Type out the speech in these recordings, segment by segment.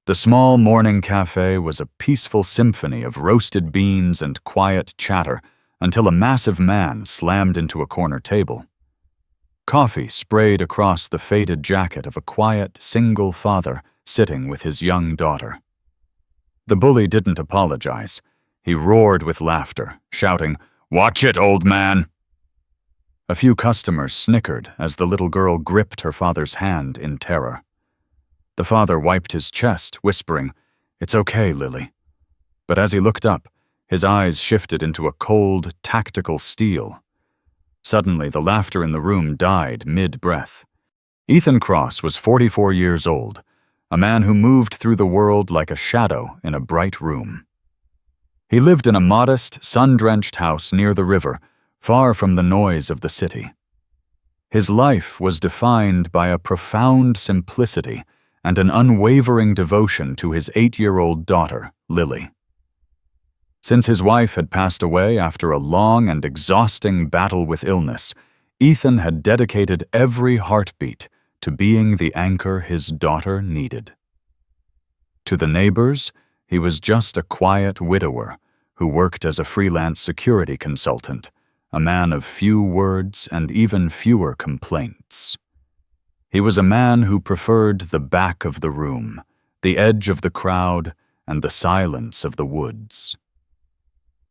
The small morning cafe was a peaceful symphony of roasted beans and quiet chatter until a massive man slammed into a corner table. Coffee sprayed across the faded jacket of a quiet, single father sitting with his young daughter. The bully didn't apologize. He roared with laughter, shouting, "Watch it, old man!" A few customers snickered as the little girl gripped her father's hand in terror. The father wiped his chest, whispering, "It's okay, Lily." But as he looked up, his eyes shifted into a cold, tactical steel. Suddenly, the laughter in the room died mid-breath. Ethan Cross was 44 years old, a man who moved through the world like a shadow in a bright room. He lived in a modest, sun-drenched house near the river, far from the noise of the city. His life was defined by a profound simplicity and an unwavering devotion to his 8-year-old daughter, Lily. Since his wife had passed away after a long and exhausting battle with illness, Ethan had dedicated every heartbeat to being the anchor his daughter needed. To the neighbors, he was just a quiet widower who worked as a freelance security consultant, a man of few words and even fewer complaints. He was a man who preferred the back of the room, the edge of the crowd, and the silence of the woods.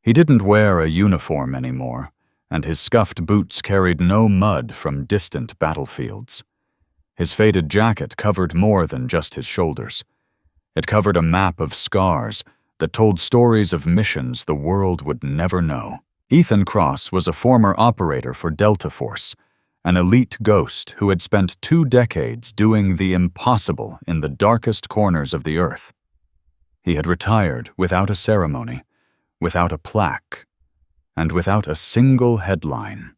He didn't wear a uniform anymore, and his scuffed boots carried no mud from distant battlefields. His faded jacket covered more than just his shoulders. It covered a map of scars that told stories of missions the world would never know. Ethan Cross was a former operator for Delta Force, an elite ghost who had spent 2 decades doing the impossible in the darkest corners of the earth. He had retired without a ceremony, without a plaque, and without a single headline.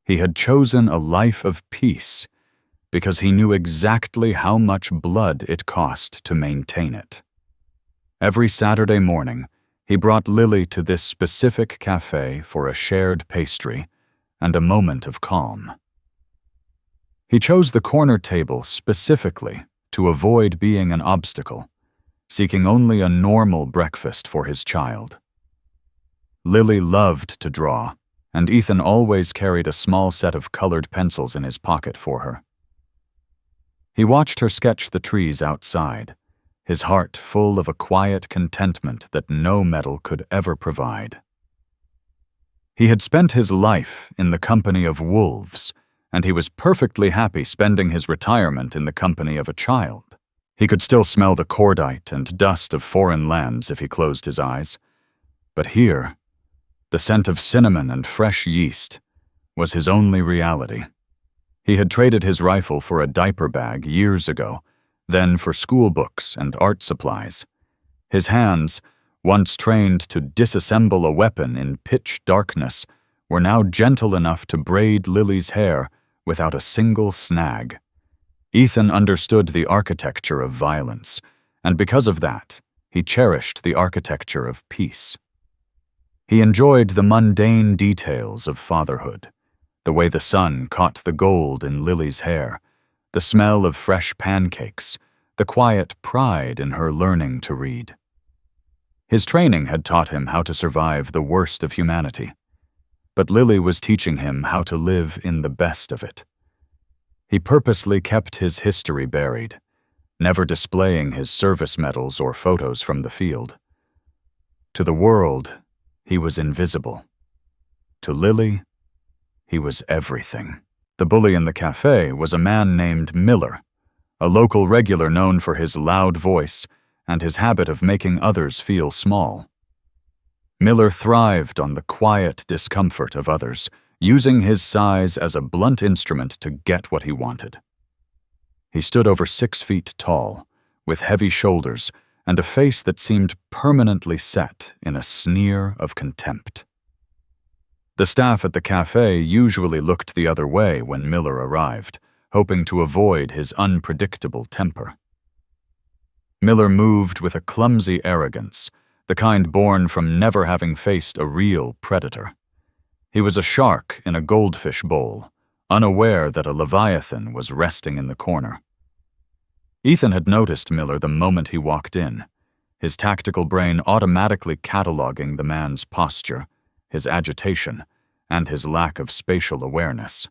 He had chosen a life of peace because he knew exactly how much blood it cost to maintain it. Every Saturday morning, he brought Lily to this specific cafe for a shared pastry and a moment of calm. He chose the corner table specifically to avoid being an obstacle, seeking only a normal breakfast for his child. Lily loved to draw, and Ethan always carried a small set of colored pencils in his pocket for her. He watched her sketch the trees outside, his heart full of a quiet contentment that no medal could ever provide. He had spent his life in the company of wolves, and he was perfectly happy spending his retirement in the company of a child. He could still smell the cordite and dust of foreign lands if he closed his eyes. But here, the scent of cinnamon and fresh yeast was his only reality. He had traded his rifle for a diaper bag years ago, then for school books and art supplies. His hands, once trained to disassemble a weapon in pitch darkness, were now gentle enough to braid Lily's hair without a single snag. Ethan understood the architecture of violence, and because of that, he cherished the architecture of peace. He enjoyed the mundane details of fatherhood, the way the sun caught the gold in Lily's hair, the smell of fresh pancakes, the quiet pride in her learning to read. His training had taught him how to survive the worst of humanity, but Lily was teaching him how to live in the best of it. He purposely kept his history buried, never displaying his service medals or photos from the field. To the world, he was invisible. To Lily, he was everything. The bully in the cafe was a man named Miller, a local regular known for his loud voice and his habit of making others feel small. Miller thrived on the quiet discomfort of others, using his size as a blunt instrument to get what he wanted. He stood over 6 feet tall, with heavy shoulders and a face that seemed permanently set in a sneer of contempt. The staff at the cafe usually looked the other way when Miller arrived, hoping to avoid his unpredictable temper. Miller moved with a clumsy arrogance, the kind born from never having faced a real predator. He was a shark in a goldfish bowl, unaware that a leviathan was resting in the corner. Ethan had noticed Miller the moment he walked in, his tactical brain automatically cataloging the man's posture, his agitation, and his lack of spatial awareness.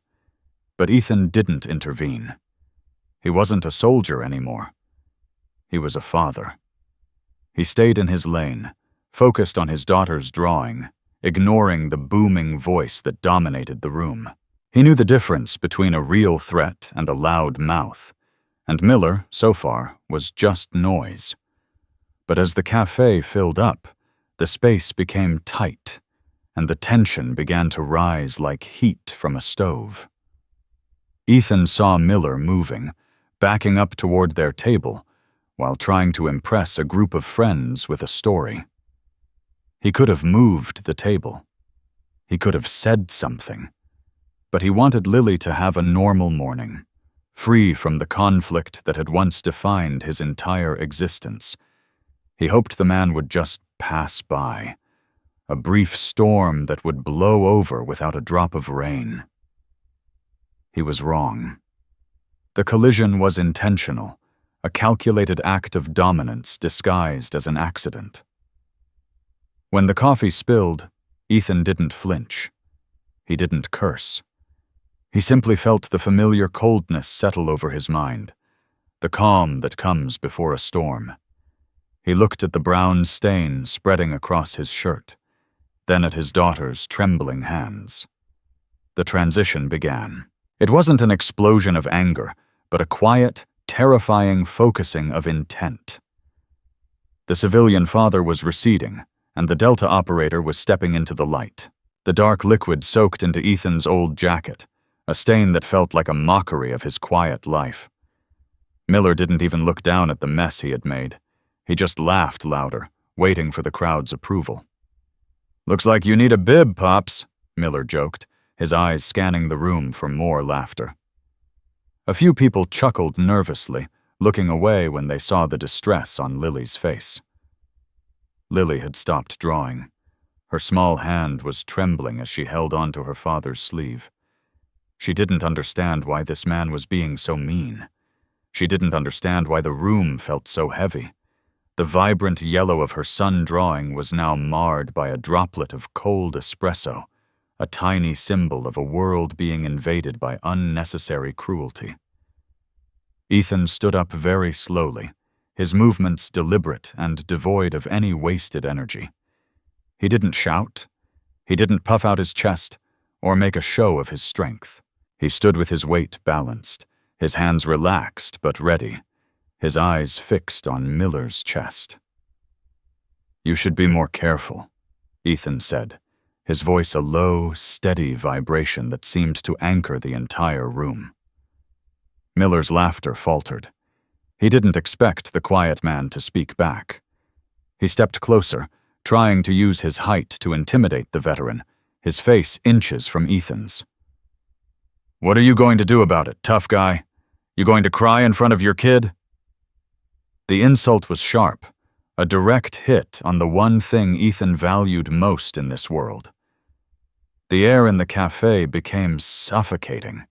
But Ethan didn't intervene. He wasn't a soldier anymore. He was a father. He stayed in his lane, focused on his daughter's drawing, ignoring the booming voice that dominated the room. He knew the difference between a real threat and a loud mouth, and Miller, so far, was just noise. But as the cafe filled up, the space became tight, and the tension began to rise like heat from a stove. Ethan saw Miller moving, backing up toward their table, while trying to impress a group of friends with a story. He could have moved the table. He could have said something. But he wanted Lily to have a normal morning, free from the conflict that had once defined his entire existence. He hoped the man would just pass by, a brief storm that would blow over without a drop of rain. He was wrong. The collision was intentional, a calculated act of dominance disguised as an accident. When the coffee spilled, Ethan didn't flinch. He didn't curse. He simply felt the familiar coldness settle over his mind, the calm that comes before a storm. He looked at the brown stain spreading across his shirt, then at his daughter's trembling hands. The transition began. It wasn't an explosion of anger, but a quiet, terrifying focusing of intent. The civilian father was receding, and the Delta operator was stepping into the light. The dark liquid soaked into Ethan's old jacket, a stain that felt like a mockery of his quiet life. Miller didn't even look down at the mess he had made. He just laughed louder, waiting for the crowd's approval. "Looks like you need a bib, Pops," Miller joked, his eyes scanning the room for more laughter. A few people chuckled nervously, looking away when they saw the distress on Lily's face. Lily had stopped drawing. Her small hand was trembling as she held onto her father's sleeve. She didn't understand why this man was being so mean. She didn't understand why the room felt so heavy. The vibrant yellow of her son drawing was now marred by a droplet of cold espresso, a tiny symbol of a world being invaded by unnecessary cruelty. Ethan stood up very slowly, his movements deliberate and devoid of any wasted energy. He didn't shout. He didn't puff out his chest or make a show of his strength. He stood with his weight balanced, his hands relaxed but ready, his eyes fixed on Miller's chest. "You should be more careful," Ethan said, his voice a low, steady vibration that seemed to anchor the entire room. Miller's laughter faltered. He didn't expect the quiet man to speak back. He stepped closer, trying to use his height to intimidate the veteran, his face inches from Ethan's. "What are you going to do about it, tough guy? You going to cry in front of your kid?" The insult was sharp, a direct hit on the one thing Ethan valued most in this world. The air in the cafe became suffocating.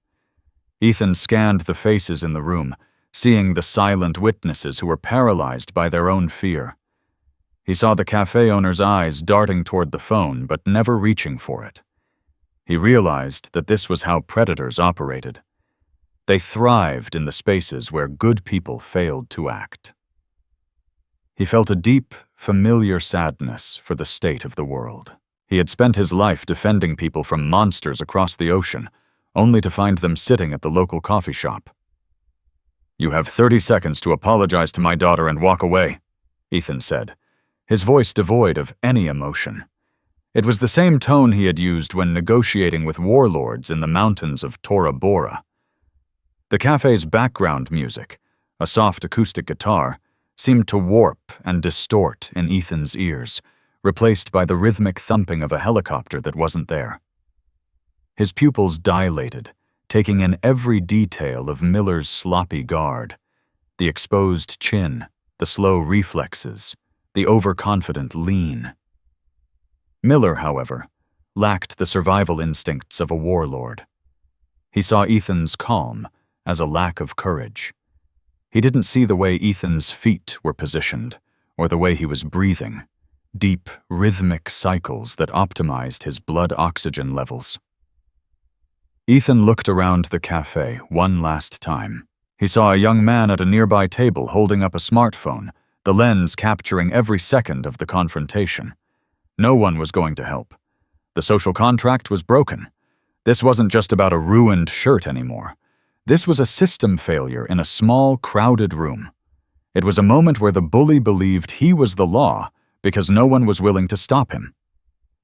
Ethan scanned the faces in the room, seeing the silent witnesses who were paralyzed by their own fear. He saw the cafe owner's eyes darting toward the phone, but never reaching for it. He realized that this was how predators operated. They thrived in the spaces where good people failed to act. He felt a deep, familiar sadness for the state of the world. He had spent his life defending people from monsters across the ocean, only to find them sitting at the local coffee shop. "You have 30 seconds to apologize to my daughter and walk away," Ethan said, his voice devoid of any emotion. It was the same tone he had used when negotiating with warlords in the mountains of Tora Bora. The cafe's background music, a soft acoustic guitar, seemed to warp and distort in Ethan's ears, replaced by the rhythmic thumping of a helicopter that wasn't there. His pupils dilated, taking in every detail of Miller's sloppy guard, the exposed chin, the slow reflexes, the overconfident lean. Miller, however, lacked the survival instincts of a warlord. He saw Ethan's calm as a lack of courage. He didn't see the way Ethan's feet were positioned, or the way he was breathing, deep, rhythmic cycles that optimized his blood oxygen levels. Ethan looked around the cafe one last time. He saw a young man at a nearby table holding up a smartphone, the lens capturing every second of the confrontation. No one was going to help. The social contract was broken. This wasn't just about a ruined shirt anymore. This was a system failure in a small, crowded room. It was a moment where the bully believed he was the law because no one was willing to stop him.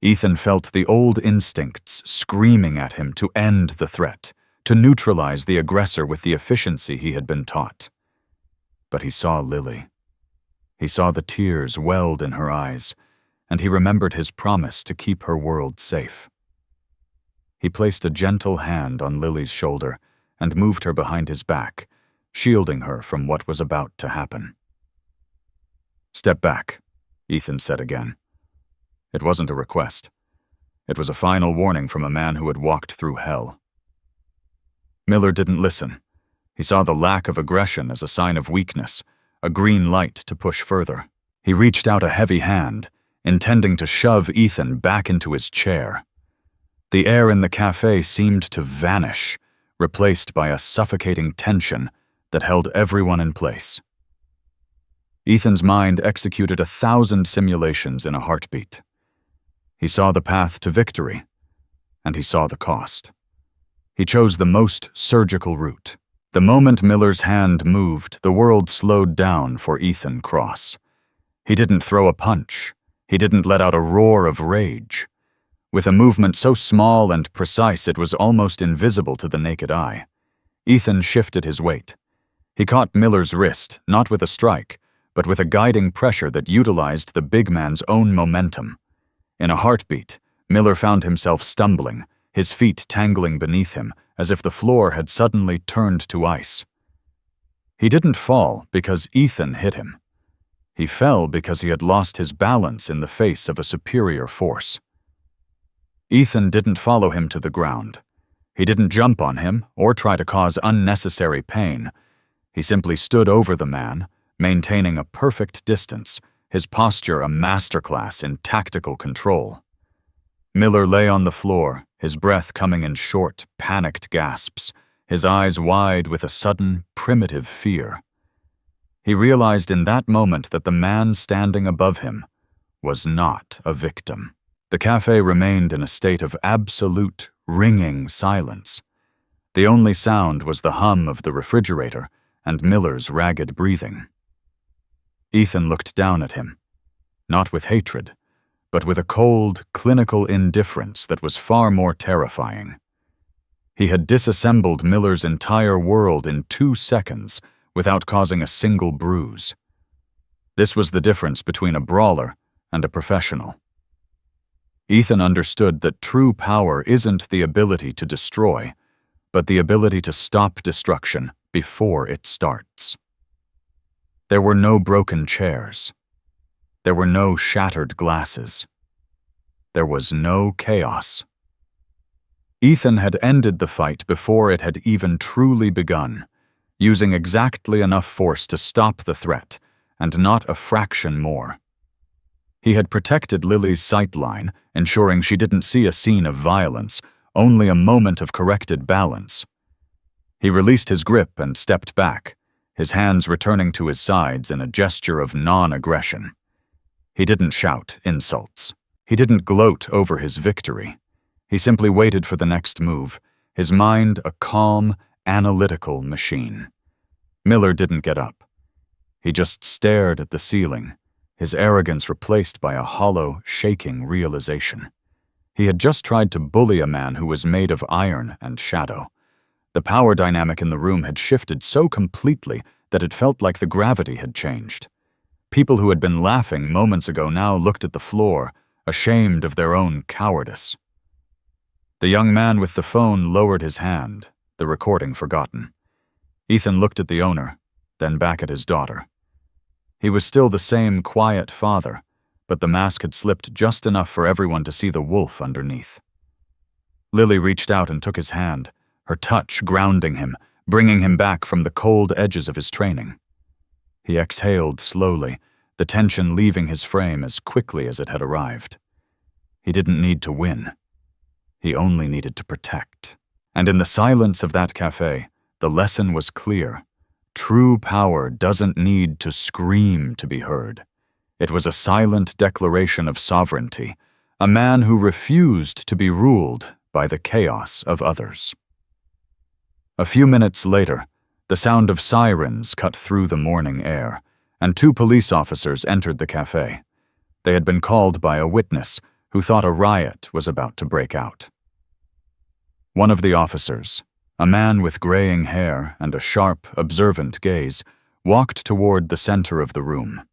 Ethan felt the old instincts screaming at him to end the threat, to neutralize the aggressor with the efficiency he had been taught. But he saw Lily. He saw the tears welled in her eyes, and he remembered his promise to keep her world safe. He placed a gentle hand on Lily's shoulder and moved her behind his back, shielding her from what was about to happen. "Step back," Ethan said again. It wasn't a request. It was a final warning from a man who had walked through hell. Miller didn't listen. He saw the lack of aggression as a sign of weakness, a green light to push further. He reached out a heavy hand, intending to shove Ethan back into his chair. The air in the cafe seemed to vanish, replaced by a suffocating tension that held everyone in place. Ethan's mind executed 1,000 simulations in a heartbeat. He saw the path to victory, and he saw the cost. He chose the most surgical route. The moment Miller's hand moved, the world slowed down for Ethan Cross. He didn't throw a punch. He didn't let out a roar of rage. With a movement so small and precise it was almost invisible to the naked eye, Ethan shifted his weight. He caught Miller's wrist, not with a strike, but with a guiding pressure that utilized the big man's own momentum. In a heartbeat, Miller found himself stumbling, his feet tangling beneath him, as if the floor had suddenly turned to ice. He didn't fall because Ethan hit him. He fell because he had lost his balance in the face of a superior force. Ethan didn't follow him to the ground. He didn't jump on him or try to cause unnecessary pain. He simply stood over the man, maintaining a perfect distance, his posture a masterclass in tactical control. Miller lay on the floor, his breath coming in short, panicked gasps, his eyes wide with a sudden, primitive fear. He realized in that moment that the man standing above him was not a victim. The cafe remained in a state of absolute, ringing silence. The only sound was the hum of the refrigerator and Miller's ragged breathing. Ethan looked down at him, not with hatred, but with a cold, clinical indifference that was far more terrifying. He had disassembled Miller's entire world in 2 seconds without causing a single bruise. This was the difference between a brawler and a professional. Ethan understood that true power isn't the ability to destroy, but the ability to stop destruction before it starts. There were no broken chairs. There were no shattered glasses. There was no chaos. Ethan had ended the fight before it had even truly begun, using exactly enough force to stop the threat, and not a fraction more. He had protected Lily's sightline, ensuring she didn't see a scene of violence, only a moment of corrected balance. He released his grip and stepped back, his hands returning to his sides in a gesture of non-aggression. He didn't shout insults. He didn't gloat over his victory. He simply waited for the next move, his mind a calm, analytical machine. Miller didn't get up. He just stared at the ceiling, his arrogance replaced by a hollow, shaking realization. He had just tried to bully a man who was made of iron and shadow. The power dynamic in the room had shifted so completely that it felt like the gravity had changed. People who had been laughing moments ago now looked at the floor, ashamed of their own cowardice. The young man with the phone lowered his hand, the recording forgotten. Ethan looked at the owner, then back at his daughter. He was still the same quiet father, but the mask had slipped just enough for everyone to see the wolf underneath. Lily reached out and took his hand, her touch grounding him, bringing him back from the cold edges of his training. He exhaled slowly, the tension leaving his frame as quickly as it had arrived. He didn't need to win. He only needed to protect. And in the silence of that cafe, the lesson was clear. True power doesn't need to scream to be heard. It was a silent declaration of sovereignty, a man who refused to be ruled by the chaos of others. A few minutes later, the sound of sirens cut through the morning air, and 2 police officers entered the cafe. They had been called by a witness who thought a riot was about to break out. One of the officers, a man with graying hair and a sharp, observant gaze, walked toward the center of the room.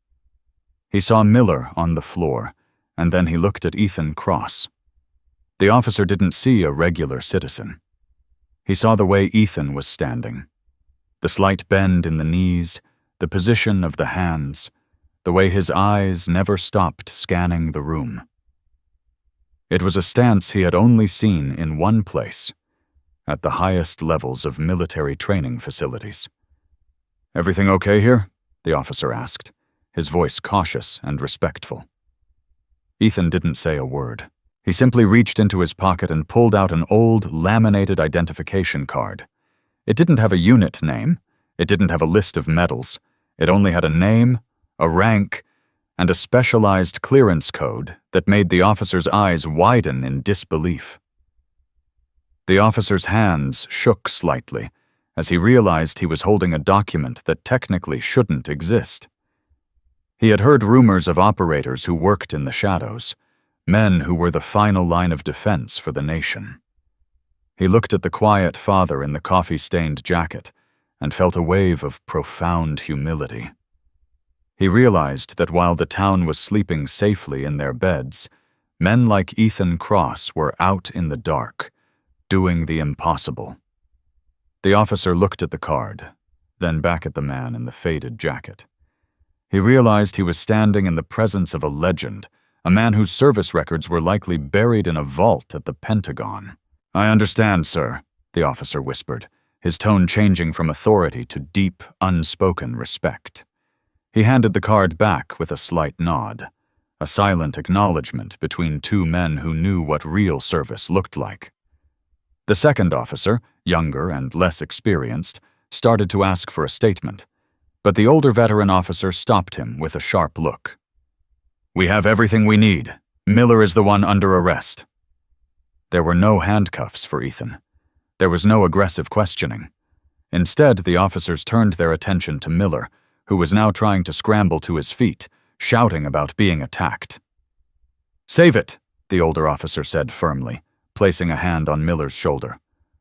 He saw Miller on the floor, and then he looked at Ethan Cross. The officer didn't see a regular citizen. He saw the way Ethan was standing. The slight bend in the knees, the position of the hands, the way his eyes never stopped scanning the room. It was a stance he had only seen in one place, at the highest levels of military training facilities. "Everything okay here?" the officer asked, his voice cautious and respectful. Ethan didn't say a word. He simply reached into his pocket and pulled out an old, laminated identification card. It didn't have a unit name. It didn't have a list of medals. It only had a name, a rank, and a specialized clearance code that made the officer's eyes widen in disbelief. The officer's hands shook slightly as he realized he was holding a document that technically shouldn't exist. He had heard rumors of operators who worked in the shadows, men who were the final line of defense for the nation. He looked at the quiet father in the coffee-stained jacket and felt a wave of profound humility. He realized that while the town was sleeping safely in their beds, men like Ethan Cross were out in the dark, doing the impossible. The officer looked at the card, then back at the man in the faded jacket. He realized he was standing in the presence of a legend, a man whose service records were likely buried in a vault at the Pentagon. "I understand, sir," the officer whispered, his tone changing from authority to deep, unspoken respect. He handed the card back with a slight nod, a silent acknowledgement between 2 men who knew what real service looked like. The second officer, younger and less experienced, started to ask for a statement, but the older veteran officer stopped him with a sharp look. "We have everything we need. Miller is the one under arrest." There were no handcuffs for Ethan. There was no aggressive questioning. Instead, the officers turned their attention to Miller, who was now trying to scramble to his feet, shouting about being attacked. "Save it," the older officer said firmly, placing a hand on Miller's shoulder.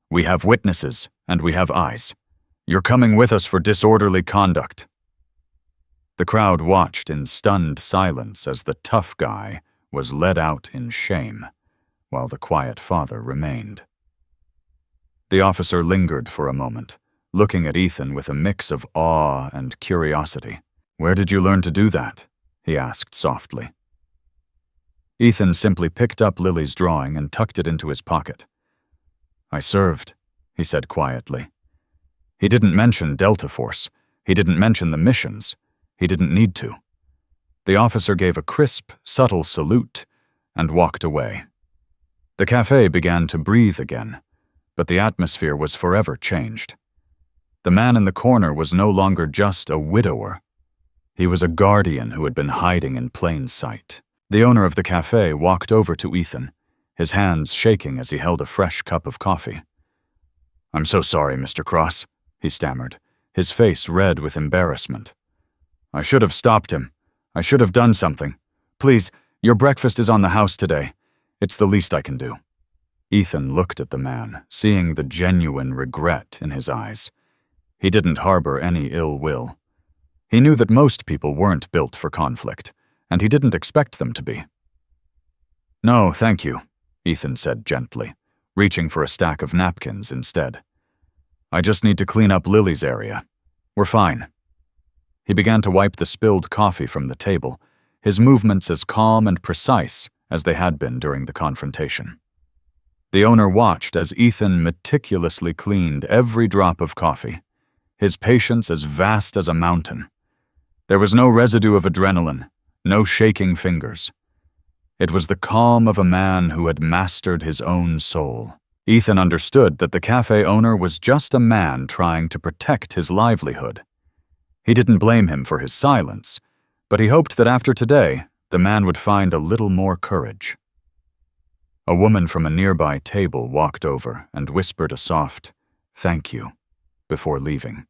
"We have witnesses, and we have eyes. You're coming with us for disorderly conduct." The crowd watched in stunned silence as the tough guy was led out in shame, while the quiet father remained. The officer lingered for a moment, looking at Ethan with a mix of awe and curiosity. "Where did you learn to do that?" he asked softly. Ethan simply picked up Lily's drawing and tucked it into his pocket. "I served," he said quietly. He didn't mention Delta Force. He didn't mention the missions. He didn't need to. The officer gave a crisp, subtle salute and walked away. The cafe began to breathe again, but the atmosphere was forever changed. The man in the corner was no longer just a widower. He was a guardian who had been hiding in plain sight. The owner of the cafe walked over to Ethan, his hands shaking as he held a fresh cup of coffee. "I'm so sorry, Mr. Cross," he stammered, his face red with embarrassment. "I should have stopped him. I should have done something. Please, your breakfast is on the house today. It's the least I can do." Ethan looked at the man, seeing the genuine regret in his eyes. He didn't harbor any ill will. He knew that most people weren't built for conflict, and he didn't expect them to be. "No, thank you," Ethan said gently, reaching for a stack of napkins instead. "I just need to clean up Lily's area. We're fine." He began to wipe the spilled coffee from the table, his movements as calm and precise as they had been during the confrontation. The owner watched as Ethan meticulously cleaned every drop of coffee, his patience as vast as a mountain. There was no residue of adrenaline, no shaking fingers. It was the calm of a man who had mastered his own soul. Ethan understood that the cafe owner was just a man trying to protect his livelihood. He didn't blame him for his silence, but he hoped that after today, the man would find a little more courage. A woman from a nearby table walked over and whispered a soft, "Thank you," before leaving.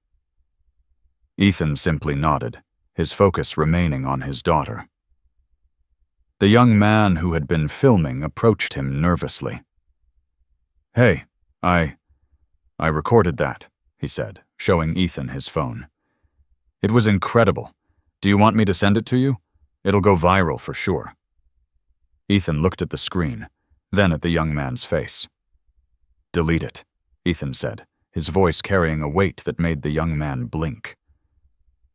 Ethan simply nodded, his focus remaining on his daughter. The young man who had been filming approached him nervously. "Hey, I recorded that," he said, showing Ethan his phone. "It was incredible. Do you want me to send it to you? It'll go viral for sure." Ethan looked at the screen, then at the young man's face. "Delete it," Ethan said, his voice carrying a weight that made the young man blink.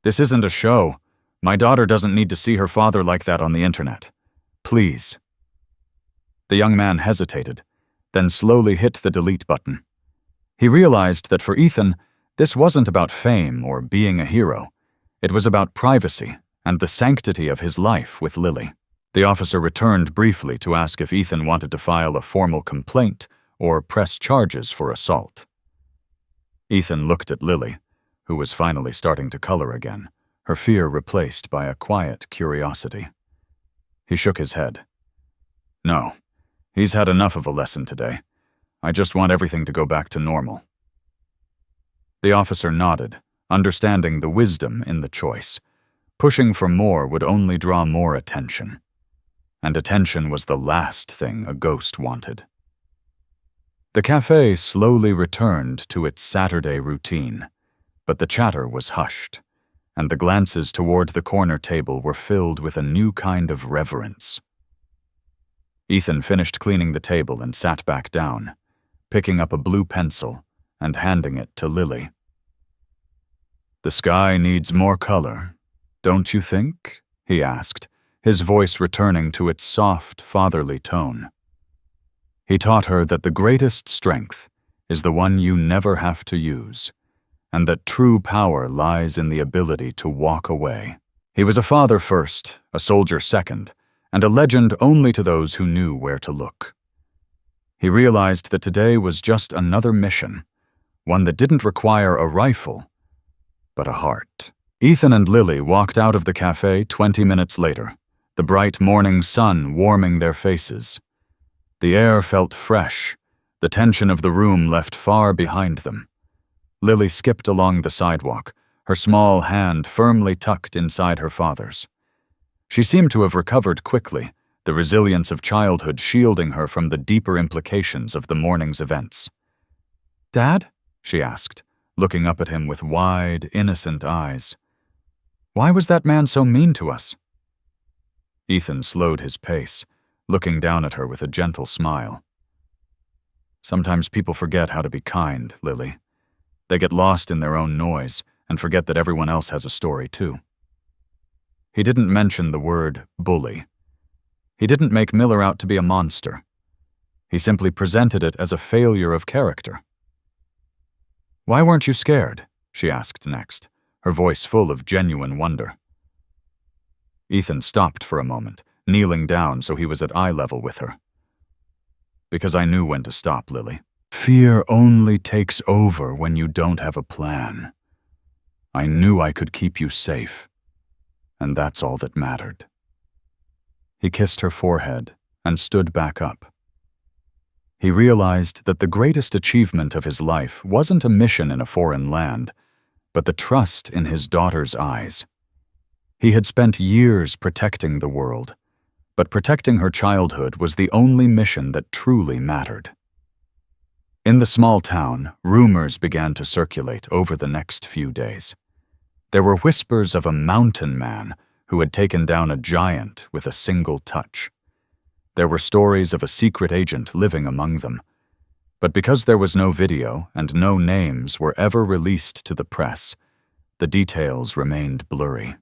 "This isn't a show. My daughter doesn't need to see her father like that on the internet. Please." The young man hesitated, then slowly hit the delete button. He realized that for Ethan, this wasn't about fame or being a hero. It was about privacy and the sanctity of his life with Lily. The officer returned briefly to ask if Ethan wanted to file a formal complaint or press charges for assault. Ethan looked at Lily, who was finally starting to color again, her fear replaced by a quiet curiosity. He shook his head. "No, he's had enough of a lesson today. I just want everything to go back to normal." The officer nodded, understanding the wisdom in the choice. Pushing for more would only draw more attention. And attention was the last thing a ghost wanted. The cafe slowly returned to its Saturday routine, but the chatter was hushed, and the glances toward the corner table were filled with a new kind of reverence. Ethan finished cleaning the table and sat back down, picking up a blue pencil and handing it to Lily. "The sky needs more color, don't you think?" he asked, his voice returning to its soft, fatherly tone. He taught her that the greatest strength is the one you never have to use, and that true power lies in the ability to walk away. He was a father first, a soldier second, and a legend only to those who knew where to look. He realized that today was just another mission, one that didn't require a rifle, but a heart. Ethan and Lily walked out of the cafe 20 minutes later, the bright morning sun warming their faces. The air felt fresh, the tension of the room left far behind them. Lily skipped along the sidewalk, her small hand firmly tucked inside her father's. She seemed to have recovered quickly, the resilience of childhood shielding her from the deeper implications of the morning's events. "Dad?" she asked, looking up at him with wide, innocent eyes. "Why was that man so mean to us?" Ethan slowed his pace, looking down at her with a gentle smile. "Sometimes people forget how to be kind, Lily. They get lost in their own noise and forget that everyone else has a story too." He didn't mention the word bully. He didn't make Miller out to be a monster. He simply presented it as a failure of character. "Why weren't you scared?" she asked next, her voice full of genuine wonder. Ethan stopped for a moment, kneeling down so he was at eye level with her. "Because I knew when to stop, Lily. Fear only takes over when you don't have a plan. I knew I could keep you safe, and that's all that mattered." He kissed her forehead and stood back up. He realized that the greatest achievement of his life wasn't a mission in a foreign land, but the trust in his daughter's eyes. He had spent years protecting the world, but protecting her childhood was the only mission that truly mattered. In the small town, rumors began to circulate over the next few days. There were whispers of a mountain man who had taken down a giant with a single touch. There were stories of a secret agent living among them. But because there was no video and no names were ever released to the press, the details remained blurry.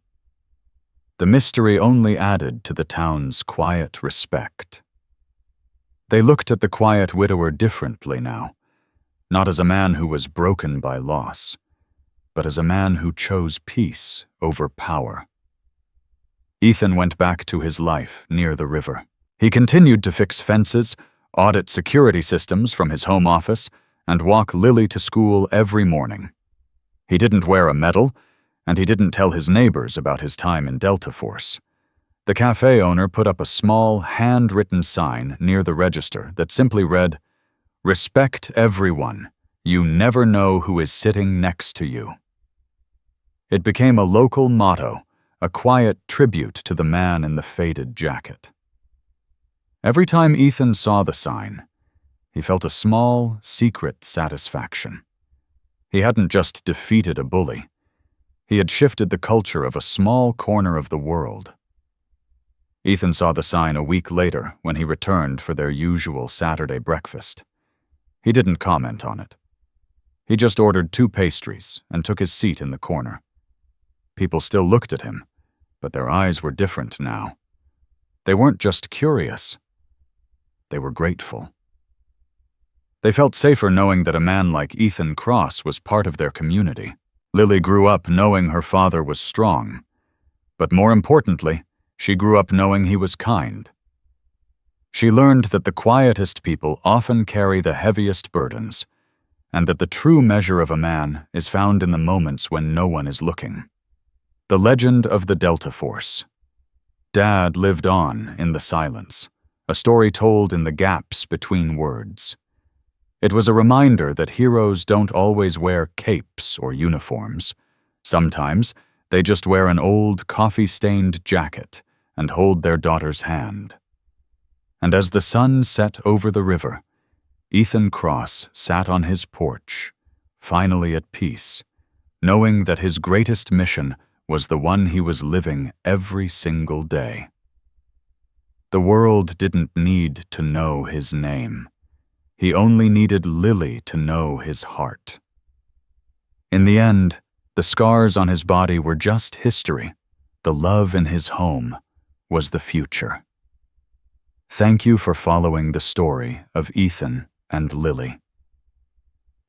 The mystery only added to the town's quiet respect. They looked at the quiet widower differently now, not as a man who was broken by loss, but as a man who chose peace over power. Ethan went back to his life near the river. He continued to fix fences, audit security systems from his home office, and walk Lily to school every morning. He didn't wear a medal, and he didn't tell his neighbors about his time in Delta Force. The cafe owner put up a small, handwritten sign near the register that simply read, "Respect everyone. You never know who is sitting next to you." It became a local motto, a quiet tribute to the man in the faded jacket. Every time Ethan saw the sign, he felt a small, secret satisfaction. He hadn't just defeated a bully. He had shifted the culture of a small corner of the world. Ethan saw the sign a week later when he returned for their usual Saturday breakfast. He didn't comment on it. He just ordered 2 pastries and took his seat in the corner. People still looked at him, but their eyes were different now. They weren't just curious. They were grateful. They felt safer knowing that a man like Ethan Cross was part of their community. Lily grew up knowing her father was strong, but more importantly, she grew up knowing he was kind. She learned that the quietest people often carry the heaviest burdens, and that the true measure of a man is found in the moments when no one is looking. The legend of the Delta Force. Dad lived on in the silence, a story told in the gaps between words. It was a reminder that heroes don't always wear capes or uniforms. Sometimes they just wear an old coffee-stained jacket and hold their daughter's hand. And as the sun set over the river, Ethan Cross sat on his porch, finally at peace, knowing that his greatest mission was the one he was living every single day. The world didn't need to know his name. He only needed Lily to know his heart. In the end, the scars on his body were just history. The love in his home was the future. Thank you for following the story of Ethan and Lily.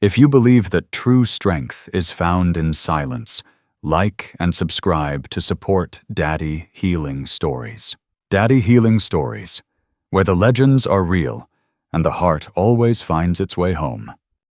If you believe that true strength is found in silence, like and subscribe to support Daddy Healing Stories. Daddy Healing Stories, where the legends are real and the heart always finds its way home.